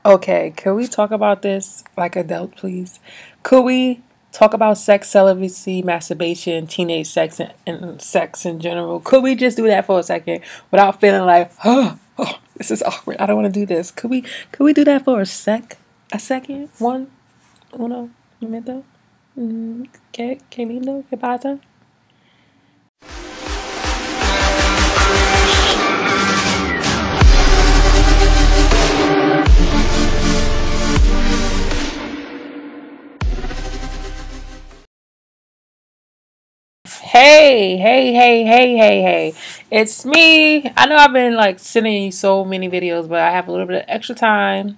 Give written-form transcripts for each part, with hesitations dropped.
Okay, could we talk about this like adult, please? Could we talk about sex, celibacy, masturbation, teenage sex, and sex in general? Could we just do that for a second without feeling like, oh, this is awkward. I don't want to do this. Could we do that for a second? One, uno, momento. Que lindo, que pasa? Hey. It's me. I know I've been like sending you so many videos, but I have a little bit of extra time.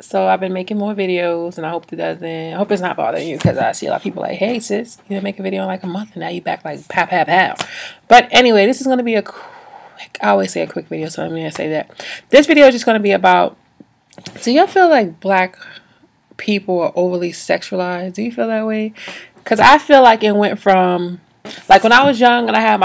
So I've been making more videos, and I hope I hope it's not bothering you, because I see a lot of people like, hey sis, you didn't make a video in like a month and now you back like pow. But anyway, this is going to be I always say a quick video, so I'm going to say that. This video is just going to be about, do y'all feel like black people are overly sexualized? Do you feel that way? Because I feel like it went from, like when I was young and I had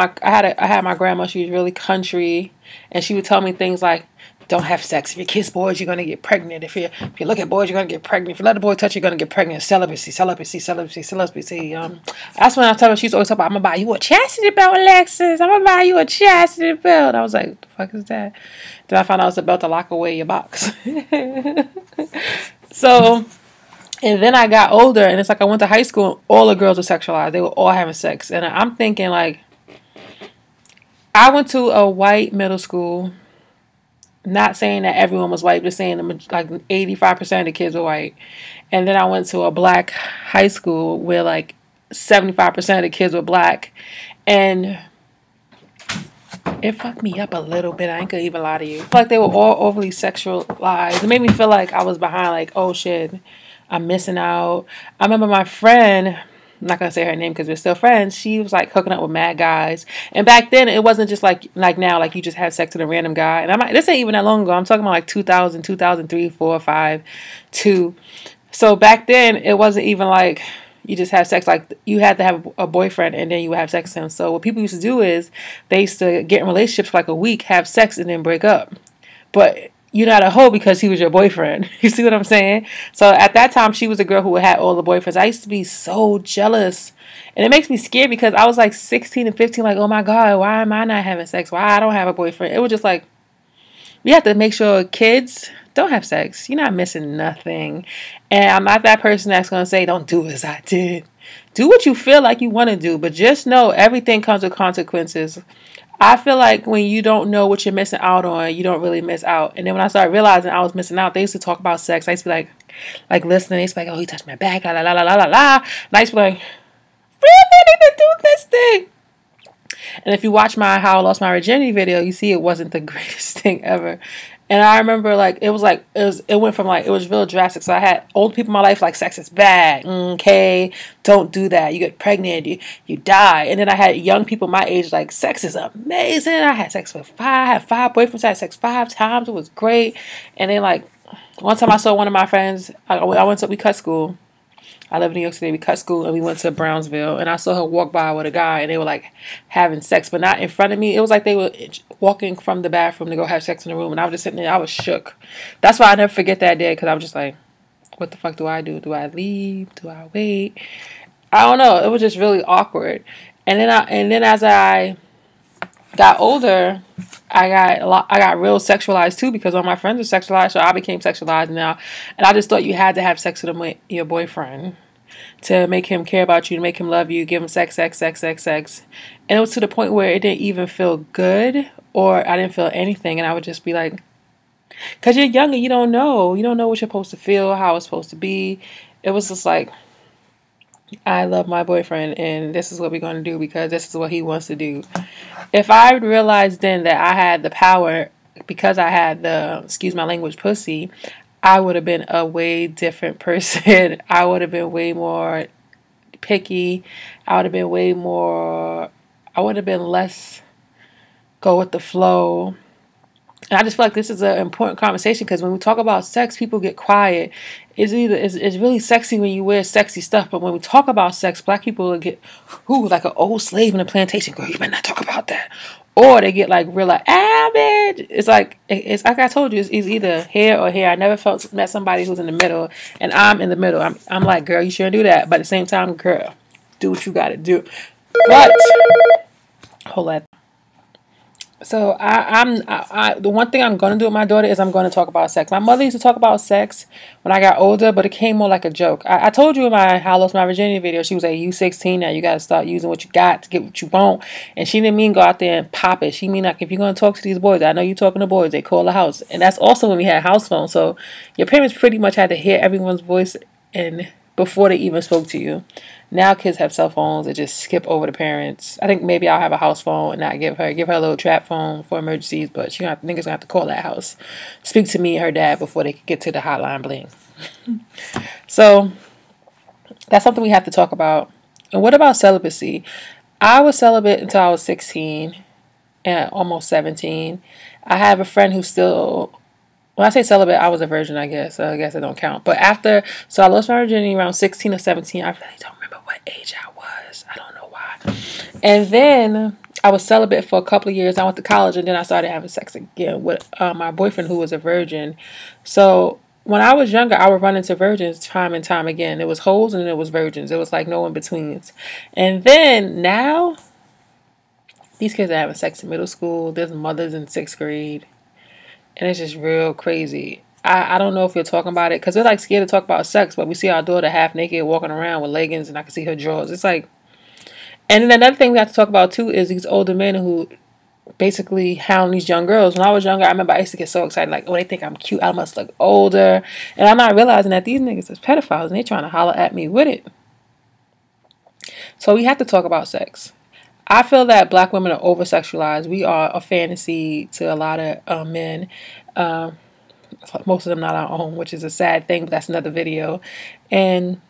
my grandma. She was really country, and she would tell me things like, don't have sex. If you kiss boys, you're gonna get pregnant. If you look at boys, you're gonna get pregnant. If you let a boy touch you, you're gonna get pregnant. Celibacy. That's when I tell her, she's always talking about, I'm gonna buy you a chastity belt, Alexis. I'm gonna buy you a chastity belt. I was like, what the fuck is that? Then I found out it's a belt to lock away your box. So, and then I got older, and it's like I went to high school, and all the girls were sexualized. They were all having sex. And I'm thinking, like, I went to a white middle school. Not saying that everyone was white, just saying like 85% of the kids were white. And then I went to a black high school where like 75% of the kids were black. And it fucked me up a little bit. I ain't gonna even lie to you. Like they were all overly sexualized. It made me feel like I was behind, like, oh shit, I'm missing out. I remember my friend, I'm not gonna say her name because we're still friends. She was like hooking up with mad guys, and back then it wasn't just like now, like you just have sex with a random guy. And this ain't even that long ago. I'm talking about like 2000, 2003, 4, 5, 2. So back then it wasn't even like you just have sex. Like you had to have a boyfriend and then you would have sex with him. So what people used to do is they used to get in relationships for like a week, have sex, and then break up. But you're not a hoe because he was your boyfriend. You see what I'm saying? So at that time, she was a girl who had all the boyfriends. I used to be so jealous. And it makes me scared because I was like 16 and 15, like, oh my God, why am I not having sex? Why I don't have a boyfriend? It was just like, you have to make sure kids don't have sex. You're not missing nothing. And I'm not that person that's going to say, don't do as I did. Do what you feel like you want to do. But just know everything comes with consequences. I feel like when you don't know what you're missing out on, you don't really miss out. And then when I started realizing I was missing out, they used to talk about sex. I used to be like listening. They used to be like, oh, he touched my back, la la la la la la. And I used to be like, really need to do this thing. And if you watch my How I Lost My Virginity video, you see it wasn't the greatest thing ever. And I remember it went from like, it was real drastic. So I had old people in my life like, sex is bad. Okay, don't do that. You get pregnant, you die. And then I had young people my age like, sex is amazing. I had sex with I had 5 boyfriends. I had sex 5 times. It was great. And then like, one time I saw one of my friends, we cut school. I live in New York City. We cut school and we went to Brownsville, and I saw her walk by with a guy, and they were like having sex, but not in front of me. It was like they were walking from the bathroom to go have sex in the room, and I was just sitting there. I was shook. That's why I never forget that day, because I was just like, what the fuck do I do? Do I leave? Do I wait? I don't know. It was just really awkward. And then as I got older, I got real sexualized too, because all my friends are sexualized, so I became sexualized now. And I just thought you had to have sex with your boyfriend to make him care about you, to make him love you, give him sex. And it was to the point where it didn't even feel good, or I didn't feel anything. And I would just be like, because you're young and you don't know what you're supposed to feel, how it's supposed to be. It was just like, I love my boyfriend, and this is what we're going to do because this is what he wants to do. If I realized then that I had the power because I had the, excuse my language, pussy, I would have been a way different person. I would have been way more picky. I would have been less go with the flow. And I just feel like this is an important conversation, because when we talk about sex, people get quiet. It's really sexy when you wear sexy stuff, but when we talk about sex, black people will get like an old slave in a plantation. Girl, you better not talk about that. Or they get like real like, ah, bitch. It's like I told you, it's either here or here. I never met somebody who's in the middle, and I'm in the middle. I'm like, girl, you shouldn't do that. But at the same time, girl, do what you gotta do. But hold on. So the one thing I'm gonna do with my daughter is I'm gonna talk about sex. My mother used to talk about sex when I got older, but it came more like a joke. I told you in my How I Lost My Virginity video, she was like, you 16 now, you gotta start using what you got to get what you want. And she didn't mean go out there and pop it. She mean like, if you're gonna talk to these boys, I know you're talking to boys, they call the house. And that's also when we had house phones. So your parents pretty much had to hear everyone's voice and before they even spoke to you. Now kids have cell phones that just skip over the parents. I think maybe I'll have a house phone and not give her a little trap phone for emergencies, but she niggas gonna have to call that house, speak to me and her dad before they can get to the hotline bling. So that's something we have to talk about. And what about celibacy? I was celibate until I was 16 and almost 17. I have a friend who's still, when I say celibate, I was a virgin, I guess. So I guess it don't count. But so I lost my virginity around 16 or 17. I really don't remember what age I was. I don't know why. And then I was celibate for a couple of years. I went to college and then I started having sex again with my boyfriend who was a virgin. So when I was younger, I would run into virgins time and time again. It was hoes and it was virgins. It was like no in-betweens. And then now, these kids are having sex in middle school. There's mothers in 6th grade. And it's just real crazy. I don't know if you're talking about it because they're like scared to talk about sex, but we see our daughter half naked walking around with leggings and I can see her drawers. It's like, and then another thing we have to talk about too is these older men who basically hound these young girls. When I was younger, I remember I used to get so excited, like, oh, they think I'm cute, I must look older. And I'm not realizing that these niggas is pedophiles and they trying to holler at me with it. So we have to talk about sex. I feel that black women are over-sexualized. We are a fantasy to a lot of men. Most of them not our own, which is a sad thing, but that's another video. And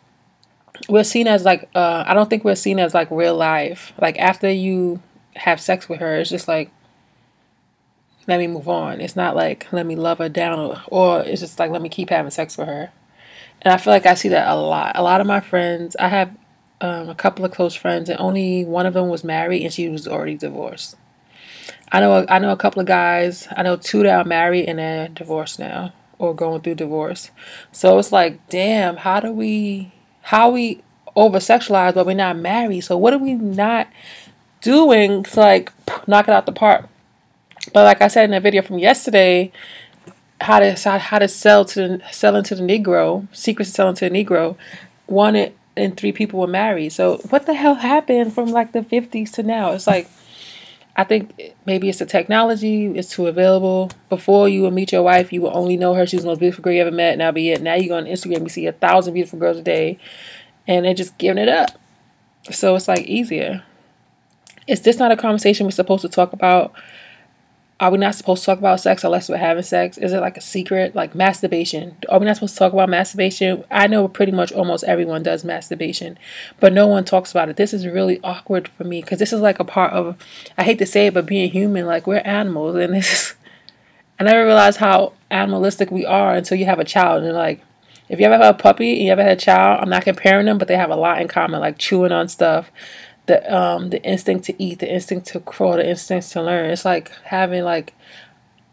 we're seen as like, I don't think we're seen as like real life. Like after you have sex with her, it's just like, let me move on. It's not like, let me love her down, or it's just like, let me keep having sex with her. And I feel like I see that a lot. A lot of my friends, I have a couple of close friends, and only one of them was married, and she was already divorced. I know a couple of guys. I know 2 that are married and they're divorced now, or going through divorce. So it's like, damn, how we over sexualized, but we're not married. So what are we not doing to like knock it out the park? But like I said in that video from yesterday, how to sell into the Negro, secrets to selling to the Negro. 1 in 3 people were married. So what the hell happened from like the 50s to now? It's like, I think maybe it's the technology. It's too available. Before you would meet your wife, you would only know her. She was the most beautiful girl you ever met. Now be it. Now you go on Instagram, you see 1,000 beautiful girls a day, and they're just giving it up. So it's like easier. Is this not a conversation we're supposed to talk about? Are we not supposed to talk about sex unless we're having sex? Is it like a secret? Like masturbation. Are we not supposed to talk about masturbation? I know pretty much almost everyone does masturbation, but no one talks about it. This is really awkward for me because this is like a part of, I hate to say it, but being human, like we're animals. And this is, I never realized how animalistic we are until you have a child. And like, if you ever have a puppy and you ever had a child, I'm not comparing them, but they have a lot in common, like chewing on stuff. The instinct to eat, the instinct to crawl, the instinct to learn. It's like having like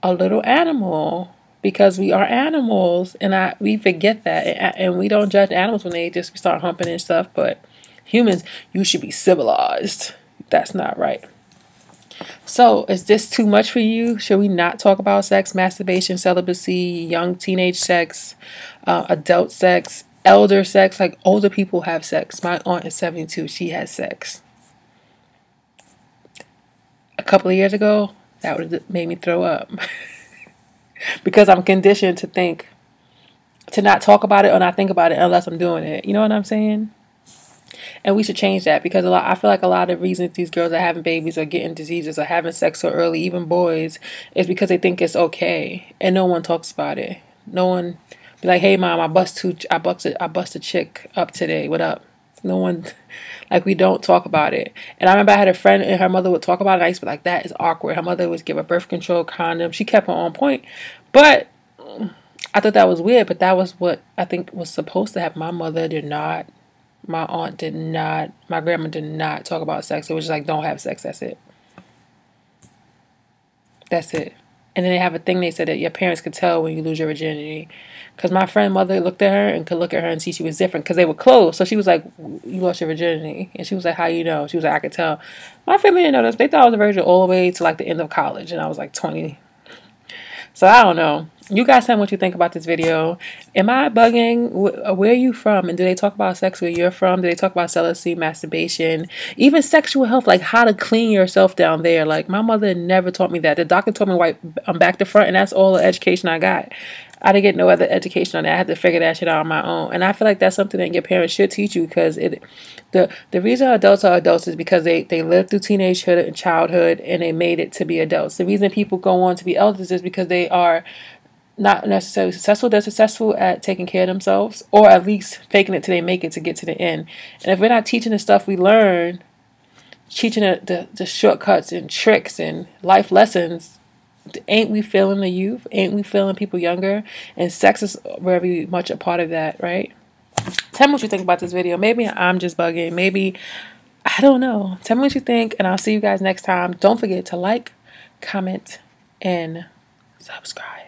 a little animal because we are animals, and we forget that, and we don't judge animals when they just start humping and stuff. But humans, you should be civilized. That's not right. So is this too much for you? Should we not talk about sex, masturbation, celibacy, young teenage sex, adult sex, elder sex? Like older people have sex. My aunt is 72. She has sex. A couple of years ago, that would have made me throw up because I'm conditioned to not talk about it or not think about it unless I'm doing it. You know what I'm saying? And we should change that because I feel like a lot of reasons these girls are having babies or getting diseases or having sex so early, even boys, is because they think it's okay and no one talks about it. No one be like, "Hey mom, I bust a chick up today. What up?" No one, like, we don't talk about it. And I remember I had a friend and her mother would talk about it. And I used to be like, that is awkward. Her mother would give her birth control condom. She kept her on point. But I thought that was weird. But that was what I think was supposed to happen. My mother did not. My aunt did not. My grandma did not talk about sex. It was just like, don't have sex. That's it. That's it. And then they have a thing they said that your parents could tell when you lose your virginity. Because my friend mother looked at her and could look at her and see she was different because they were close. So she was like, you lost your virginity. And she was like, how you know? She was like, I could tell. My family didn't know this. They thought I was a virgin all the way to like the end of college. And I was like 20. So I don't know. You guys tell me what you think about this video. Am I bugging? Where are you from? And do they talk about sex where you're from? Do they talk about celibacy, masturbation, even sexual health, like how to clean yourself down there? Like my mother never taught me that. The doctor told me I'm back to front, and that's all the education I got. I didn't get no other education on that. I had to figure that shit out on my own. And I feel like that's something that your parents should teach you, because the reason adults are adults is because they lived through teenagehood and childhood and they made it to be adults. The reason people go on to be elders is because they are not necessarily successful. They're successful at taking care of themselves, or at least faking it till they make it to get to the end. And if we're not teaching the stuff we learn, teaching the shortcuts and tricks and life lessons, ain't we feeling the youth? Ain't we feeling people younger? And sex is very much a part of that, right? Tell me what you think about this video. Maybe I'm just bugging. Maybe, I don't know. Tell me what you think, and I'll see you guys next time. Don't forget to like, comment, and subscribe.